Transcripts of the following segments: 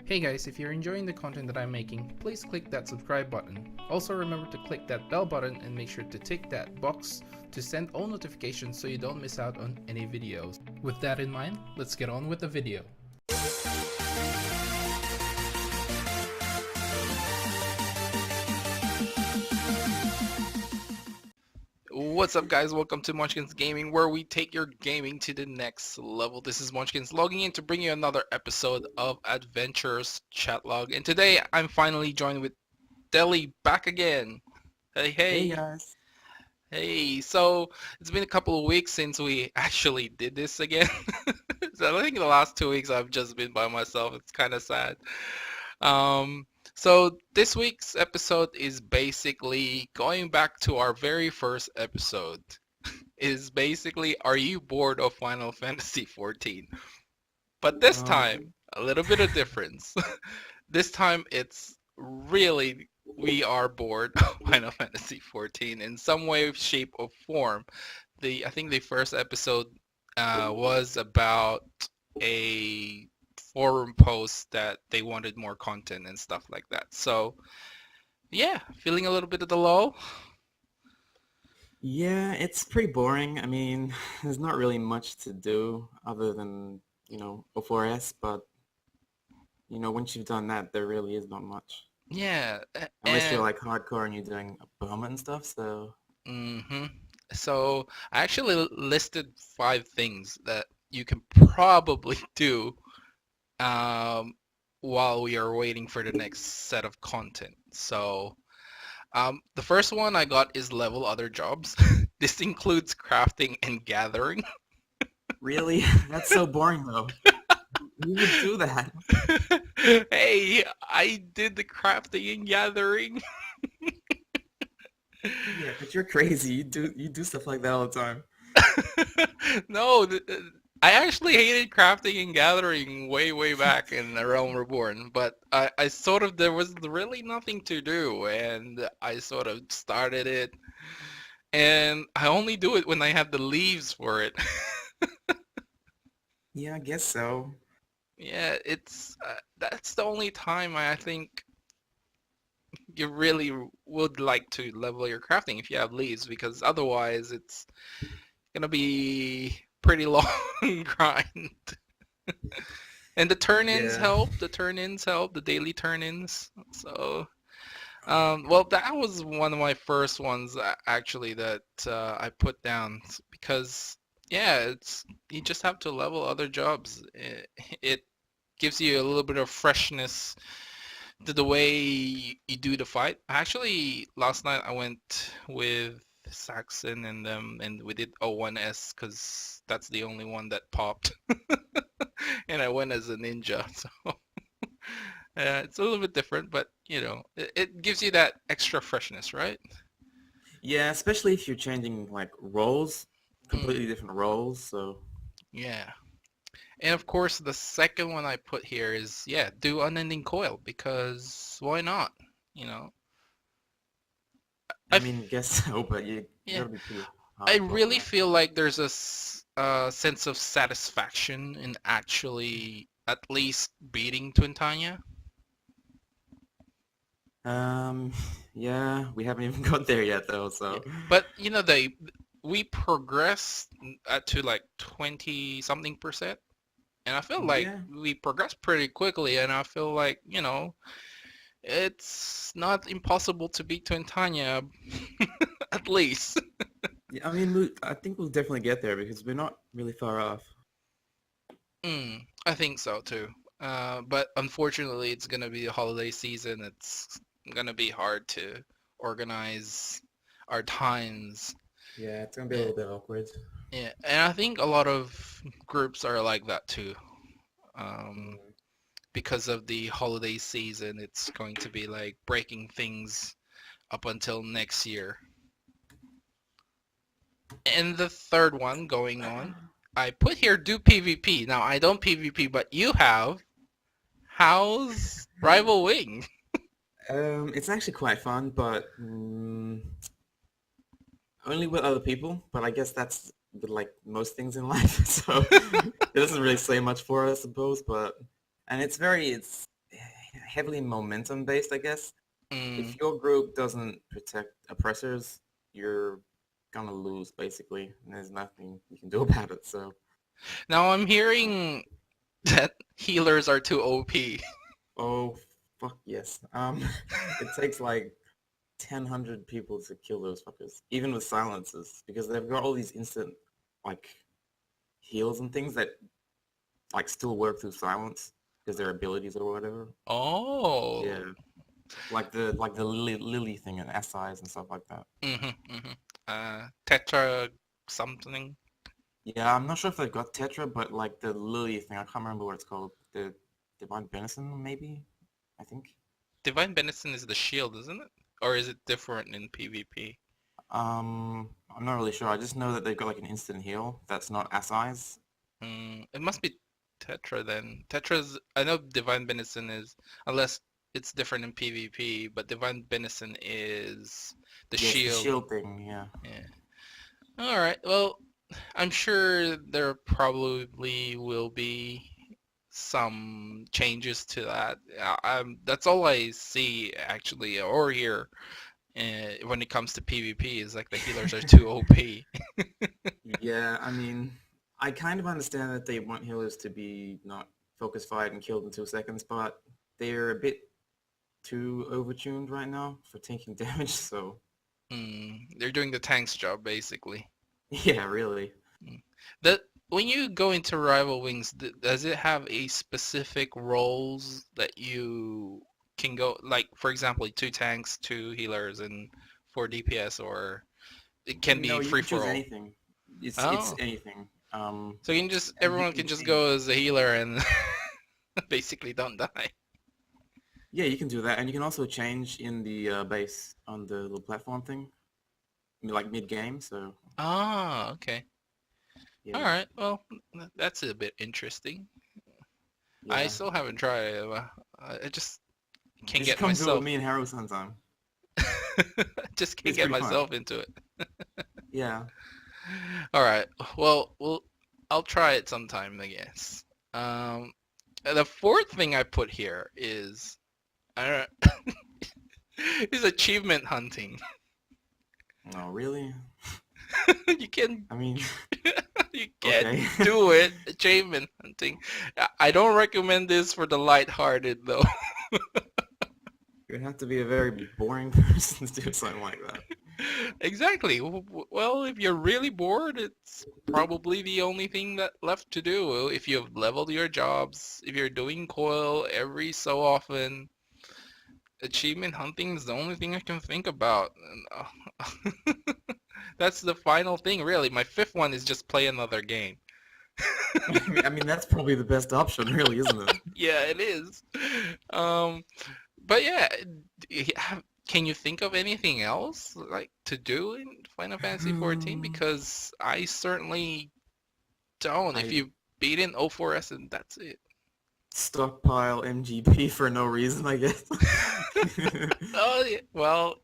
Hey guys, if you're enjoying the content that I'm making, please click that subscribe button. Also remember to click that bell button and make sure to tick that box to send all notifications so you don't miss out on any videos. With that in mind, let's get on with the video. What's up guys, welcome to Munchkins Gaming, where we take your gaming to the next level. This is Munchkins logging in to bring you another episode of Adventures Chatlog, and today I'm finally joined with Deli back again. Hey Hey. guys. Hey, so it's been a couple of weeks since we actually did this again. So I think the last 2 weeks I've just been by myself. It's kind of sad. Um, so this week's episode is basically going back to our very first episode. Is basically, are you bored of Final Fantasy 14? But this Um, time, a little bit of difference. This time it's really we are bored of Final Fantasy 14 in some way, shape, or form. I think the first episode was about a forum post that they wanted more content and stuff like that. So yeah, feeling a little bit of the lull. yeah, it's pretty boring. I mean, there's not really much to do other than, O4S, but, once you've done that, there really is not much. Yeah, Unless you're and like hardcore and you're doing a Burma and stuff, so hmm so I actually listed 5 things that you can probably do um, while we are waiting for the next set of content. So the first one I got is level other jobs. This includes crafting and gathering. really, that's so boring though. Who would do that? Hey, I did the crafting and gathering. Yeah, but you're crazy. You do stuff like that all the time. No, I actually hated crafting and gathering way, way back in the Realm Reborn, but I sort of, there was really nothing to do, and I sort of started it, and I only do it when I have the leaves for it. Yeah, I guess so. Yeah, that's the only time I think you really would like to level your crafting if you have leaves, because otherwise it's gonna be pretty long grind. And the turn-ins Yeah. help, the turn-ins help, the daily turn-ins. So, well, that was one of my first ones actually that I put down because, yeah, it's you just have to level other jobs. It gives you a little bit of freshness to the way you do the fight. Actually, last night I went with Saxon and them, and we did O1S because that's the only one that popped. And I went as a ninja, so it's a little bit different, but it gives you that extra freshness, right? Yeah, especially if you're changing like roles, Mm, completely different roles, so yeah. And of course, the second one I put here is, yeah, do unending coil because why not? You know, I I mean, guess so, but you yeah, gotta be pretty I hardcore for really that. feel like there's a sense of satisfaction in actually at least beating Twintanya. Um, yeah, we haven't even got there yet though, Yeah. so But we progressed to like 20 something percent, and I feel like yeah, we progressed pretty quickly, and I feel like, it's not impossible to beat Twintanya at least. yeah. I mean, I think we'll definitely get there because we're not really far off. I think so too. But unfortunately, it's gonna be a holiday season. It's gonna be hard to organize our times. Yeah, it's gonna be a Yeah, little bit awkward. yeah, and I think a lot of groups are like that too. Um, Mm. because of the holiday season, it's going to be like breaking things up until next year. And the third one going on, I put here do PvP. Now I don't PvP, but you have. How's Rival Wing? It's actually quite fun, but only with other people. But I guess that's with like most things in life, so it doesn't really say much for us, I suppose. But and it's very, it's heavily momentum based, I guess. Mm. If your group doesn't protect oppressors, you're gonna lose basically, and there's nothing you can do about it. So, Now I'm hearing that healers are too OP. oh fuck yes. It takes like 1,000 people to kill those fuckers, even with silencers, because they've got all these instant like heals and things that like still work through silence because their abilities or whatever. Oh. Yeah, like the Lily thing and SIs and stuff like that. Mm-hmm. Tetra something. Yeah, I'm not sure if they've got Tetra, but like the Lily thing, I can't remember what it's called. The Divine Benison, maybe? I think. Divine Benison is the shield, isn't it? Or is it different in PvP? I'm not really sure. I just know that they've got like an instant heal that's not SIs. It must be Tetra then. Tetra's, I know Divine Benison is, unless it's different in PvP, but Divine Benison is the Yeah, it's the shield. shield thing, yeah. Yeah. All right. Well, I'm sure there probably will be some changes to that. That's all I see actually, or hear, when it comes to PvP is like the healers are too OP. Yeah, I mean, I kind of understand that they want healers to be not focus fired and killed in 2 seconds, but they're a bit too overtuned right now for taking damage, so They're doing the tank's job basically. yeah, really. Mm. That when you go into Rival Wings, does it have a specific roles that you can go, like for example, two tanks, two healers, and four DPS, or it can No, be you free can for choose all? anything. It's Oh, anything. so you can just And you everyone can can just change. go as a healer and basically don't die. Yeah, you can do that, and you can also change in the base on the little platform thing, like mid game. So Ah, okay. All yeah, right. Well, that's a bit interesting. I yeah. still haven't tried it. I just can't You should get come do it with myself. me and Harold sometime. Just can't It's get pretty fun. myself into it. Yeah. All right. Well, I'll try it sometime, I guess. Um, the fourth thing I put here is I don't, is achievement hunting. Oh, really? You can I mean, you can okay. do it. Achievement hunting. I don't recommend this for the lighthearted though. You'd have to be a very boring person to do something like that. Exactly. Well, if you're really bored, it's probably the only thing that left to do. If you've leveled your jobs, if you're doing coil every so often, achievement hunting is the only thing I can think about. That's the final thing, really. My fifth one is just play another game. I mean, that's probably the best option, really, isn't it? Yeah, it is. Um, but yeah, can you think of anything else like to do in Final Fantasy 14? Hmm. Because I certainly don't. If I you beat in 04S and that's it. stockpile MGP for no reason, I guess. Oh, yeah. Well,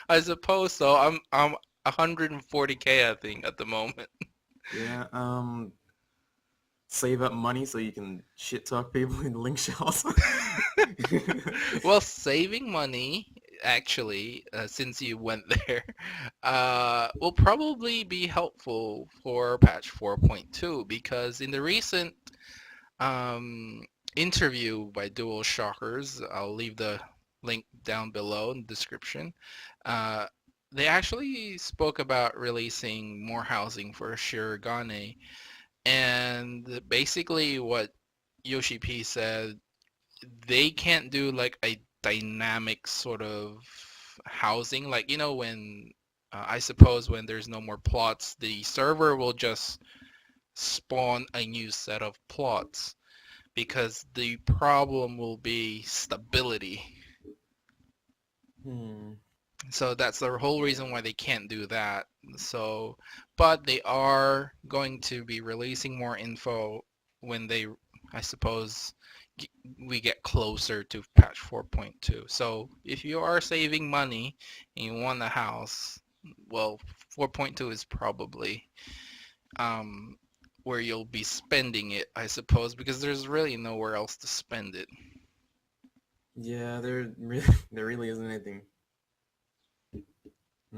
I suppose so. I'm 140K I think at the moment. Yeah, save up money so you can shit talk people in link shells. Well, saving money actually, since you went there, will probably be helpful for patch 4.2 because in the recent um, interview by Dual Shockers, I'll leave the link down below in the description. Uh, they actually spoke about releasing more housing for Shirogane, and basically what Yoshi P said, they can't do like a dynamic sort of housing, like when I suppose when there's no more plots, the server will just spawn a new set of plots because the problem will be stability. Hmm. So that's the whole reason why they can't do that. So, but they are going to be releasing more info when they, I suppose, we get closer to patch 4.2. So if you are saving money and you want a house, well, 4.2 is probably um, where you'll be spending it, I suppose, because there's really nowhere else to spend it. Yeah, there really isn't anything.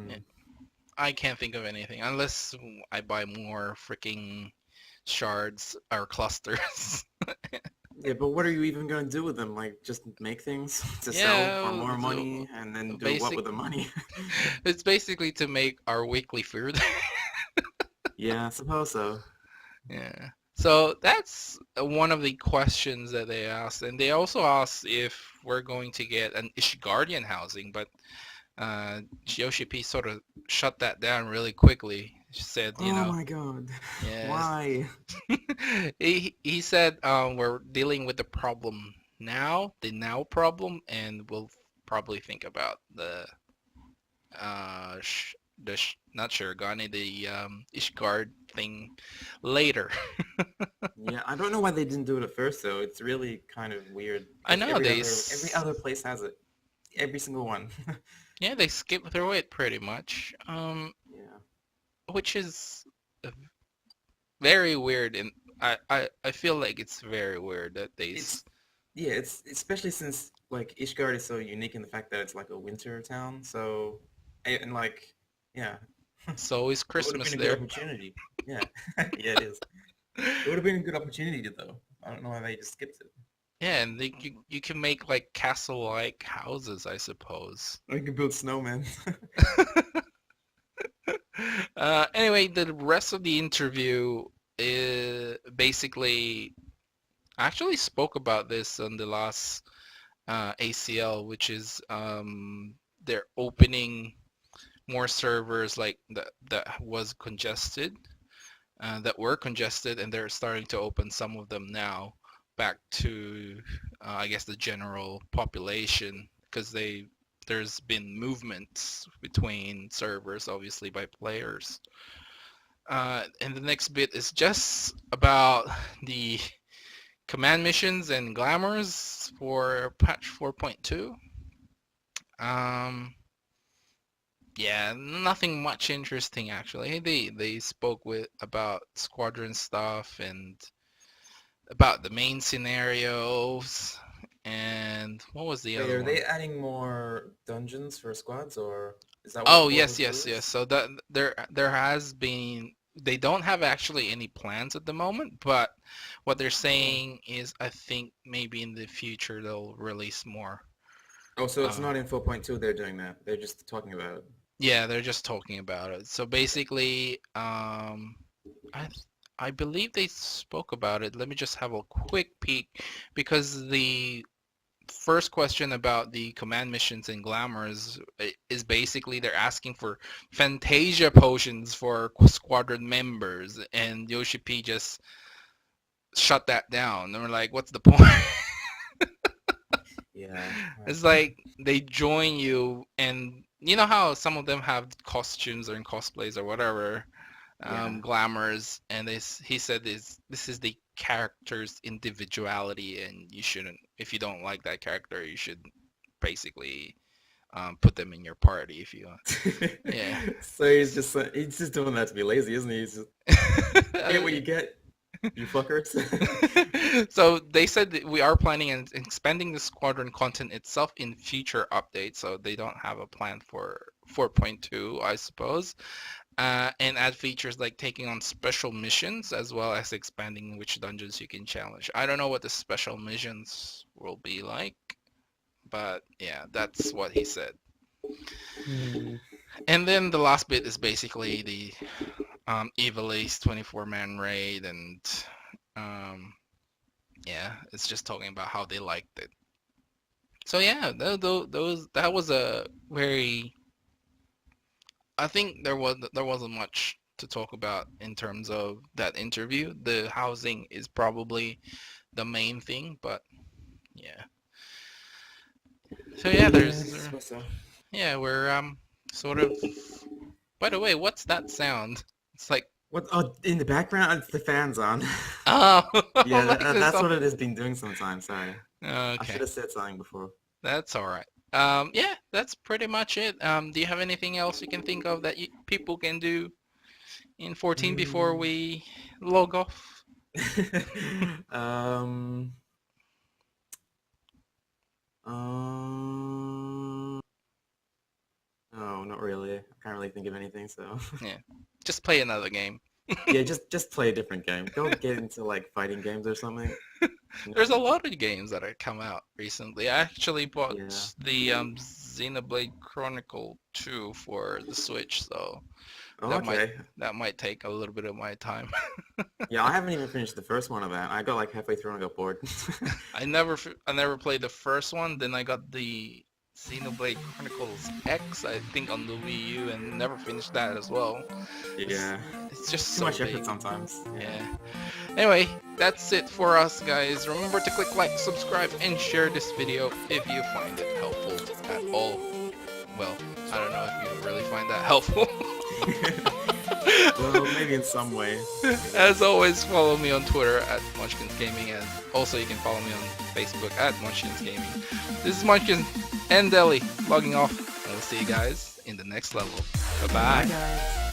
Yeah, Hmm. I can't think of anything unless I buy more freaking shards or clusters. Yeah, but what are you even going to do with them? Like, just make things to sell for Yeah, more money, and then do what basic. with the money? It's basically to make our weekly food. Yeah, I suppose so. Yeah. So that's one of the questions that they asked, and they also asked if we're going to get an Ishgardian housing, but Yoshi P sort of shut that down really quickly. She said, Oh my god. yes. Why? He said we're dealing with the problem now, the now problem, and we'll probably think about not Shirogane, the Ishgard thing later. Yeah, I don't know why they didn't do it at first though. It's really kind of weird I because know every other place has it. Every single one. yeah, they skip through it pretty much, Yeah. which is very weird, and I feel like it's very weird that It's yeah, it's especially since like Ishgard is so unique in the fact that it's like a winter town. So and like yeah, so is it would have Christmas been a good there. opportunity. Yeah. Yeah, it is. It would have been a good opportunity though. I don't know why they just skipped it. Yeah, and you can make like castle-like houses, I suppose. I could build snowmen. Anyway, the rest of the interview basically I actually spoke about this on the last ACL, which is they're opening more servers like that was congested, that were congested, and they're starting to open some of them now back to I guess the general population because there's been movements between servers, obviously by players. And the next bit is just about the command missions and glamours for patch 4.2. Um, yeah, nothing much interesting actually. They spoke with about squadron stuff and about the main scenarios and what was the Wait, other are one? they adding more dungeons for squads or is that what Oh, 4.2 yes. is? So that there has been they don't have actually any plans at the moment, but what they're Oh. saying is I think maybe in the future they'll release more. Oh, so it's Uh, not in 4.2 they're doing that. They're just talking about it. yeah, they're just talking about it. So basically, I I believe they spoke about it. Let me just have a quick peek because the first question about the command missions and glamours is basically they're asking for Fantasia potions for squadron members, and Yoshi P just shut that down. And we're like, what's the point? Yeah. It's like they join you, and you know how some of them have costumes or in cosplays or whatever, Yeah. glamours, and he said this is the character's individuality, and you shouldn't if you don't like that character, you should basically put them in your party if you want. Yeah. So he's just doing that to be lazy, isn't he? He's just get what you get, you fuckers. So they said that we are planning on expanding the squadron content itself in future updates, so they don't have a plan for 4.2, I suppose. And add features like taking on special missions as well as expanding which dungeons you can challenge. I don't know what the special missions will be like, but yeah, that's what he said. Hmm. And then the last bit is basically the Evil Ace 24-man raid, and um, yeah, it's just talking about how they liked it. So yeah, those that was a very. I think there wasn't much to talk about in terms of that interview. The housing is probably the main thing, but yeah. So yeah, Yeah, I there's suppose so. yeah we're sort of. By the way, what's that sound? It's like What? Oh, in the background, it's the fans on. oh, Yeah, I'm like there's that's what something. it has been doing sometimes. Sorry, I Okay, should have said something before. that's all right. Yeah, that's pretty much it. Do you have anything else you can think of that people can do in 14 before Mm. we log off? um, really think of anything. So Yeah, just play another game. yeah, just play a different game. Go get into like fighting games or something. There's a No. lot of games that have come out recently. I actually bought Yeah. the Xenoblade Chronicle 2 for the Switch, so Oh, that might okay. that might take a little bit of my time. Yeah, I haven't even finished the first one of that. I got like halfway through and I got bored. I never played the first one. Then I got the Xenoblade Chronicles X, I think, on the Wii U, and never finished that as well. It's, Yeah. it's just Too so much effort big. sometimes. Yeah. Yeah. Anyway, that's it for us, guys. Remember to click like, subscribe, and share this video if you find it helpful at all. Well, I don't know if you really find that helpful. Well, maybe in some way. As always, follow me on Twitter at Munchkins Gaming, and also you can follow me on Facebook at Munchkins Gaming. This is Munchkins and Deli logging off, and we'll see you guys in the next level. Bye Bye, bye. guys.